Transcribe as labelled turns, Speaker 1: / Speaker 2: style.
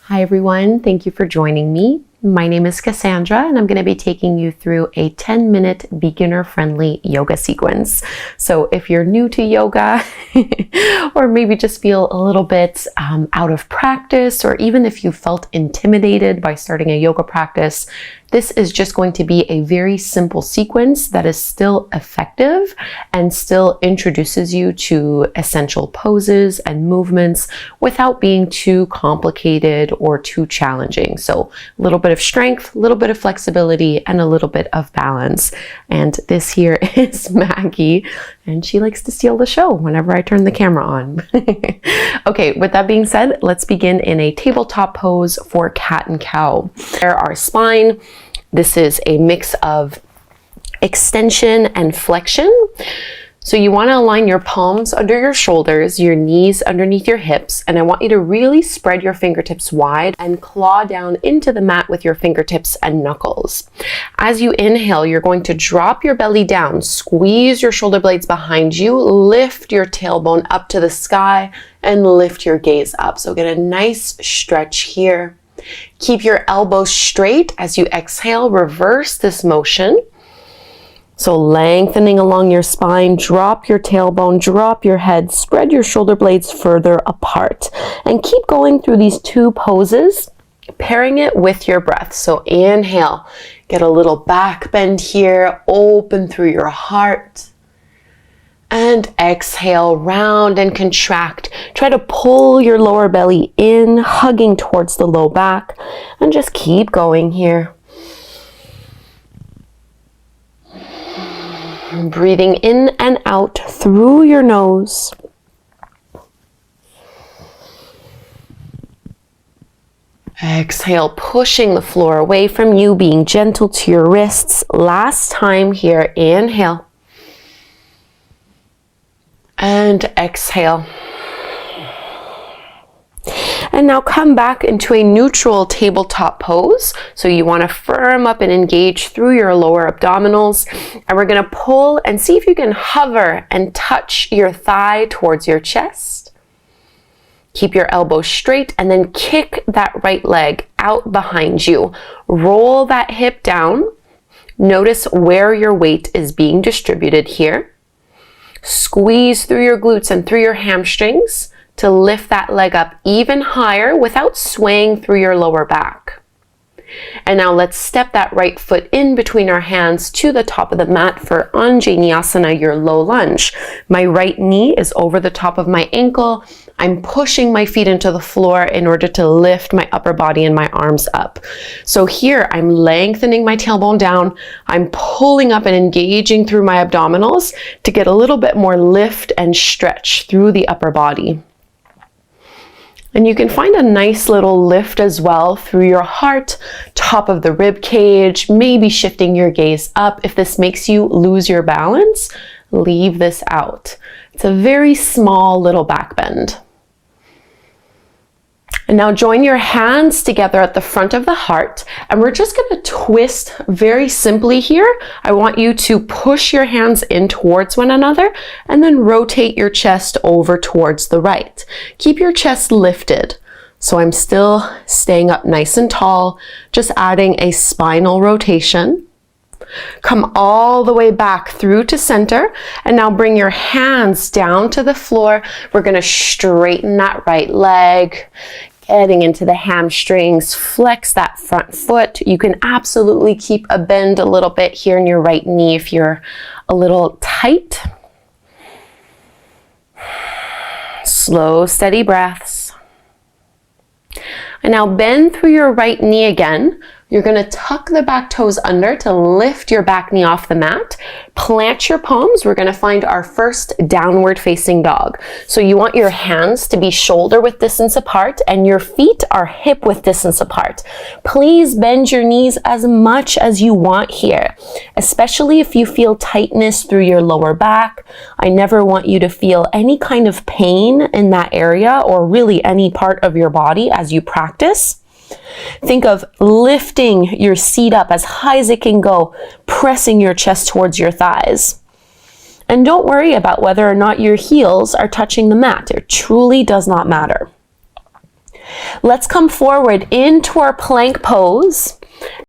Speaker 1: Hi everyone, thank you for joining me. My name is Cassandra and I'm going to be taking you through a 10-minute beginner-friendly yoga sequence. So if you're new to yoga or maybe just feel a little bit out of practice, or even if you felt intimidated by starting a yoga practice, this is just going to be a very simple sequence that is still effective and still introduces you to essential poses and movements without being too complicated or too challenging. So a little bit of strength, a little bit of flexibility, and a little bit of balance. And this here is Maggie, and she likes to steal the show whenever I turn the camera on. Okay, with that being said, let's begin in a tabletop pose for cat and cow. There our spine. This is a mix of extension and flexion. So you want to align your palms under your shoulders, your knees underneath your hips, and I want you to really spread your fingertips wide and claw down into the mat with your fingertips and knuckles. As you inhale, you're going to drop your belly down, squeeze your shoulder blades behind you, lift your tailbone up to the sky, and lift your gaze up. So get a nice stretch here. Keep your elbows straight as you exhale. Reverse this motion. So lengthening along your spine, drop your tailbone, drop your head, spread your shoulder blades further apart, and keep going through these two poses, pairing it with your breath. So inhale, get a little back bend here, open through your heart. And exhale, round and contract. Try to pull your lower belly in, hugging towards the low back, and just keep going here. Breathing in and out through your nose. Exhale, pushing the floor away from you, being gentle to your wrists. Last time here, inhale. And exhale. And now come back into a neutral tabletop pose. So you want to firm up and engage through your lower abdominals. And we're going to pull and see if you can hover and touch your thigh towards your chest. Keep your elbows straight and then kick that right leg out behind you. Roll that hip down. Notice where your weight is being distributed here. Squeeze through your glutes and through your hamstrings to lift that leg up even higher without swaying through your lower back. And now let's step that right foot in between our hands to the top of the mat for Anjaneyasana, your low lunge. My right knee is over the top of my ankle. I'm pushing my feet into the floor in order to lift my upper body and my arms up. So here I'm lengthening my tailbone down. I'm pulling up and engaging through my abdominals to get a little bit more lift and stretch through the upper body. And you can find a nice little lift as well through your heart, top of the rib cage, maybe shifting your gaze up. If this makes you lose your balance, leave this out. It's a very small little back bend. And now join your hands together at the front of the heart, and we're just going to twist very simply here. I want you to push your hands in towards one another and then rotate your chest over towards the right. Keep your chest lifted. So I'm still staying up nice and tall, just adding a spinal rotation. Come all the way back through to center, and now bring your hands down to the floor. We're going to straighten that right leg. Getting into the hamstrings, flex that front foot. You can absolutely keep a bend a little bit here in your right knee if you're a little tight. Slow, steady breaths. And now bend through your right knee again. You're going to tuck the back toes under to lift your back knee off the mat. Plant your palms. We're going to find our first downward facing dog. So you want your hands to be shoulder width distance apart and your feet are hip width distance apart. Please bend your knees as much as you want here, especially if you feel tightness through your lower back. I never want you to feel any kind of pain in that area or really any part of your body as you practice. Think of lifting your seat up as high as it can go, pressing your chest towards your thighs. And don't worry about whether or not your heels are touching the mat. It truly does not matter. Let's come forward into our plank pose.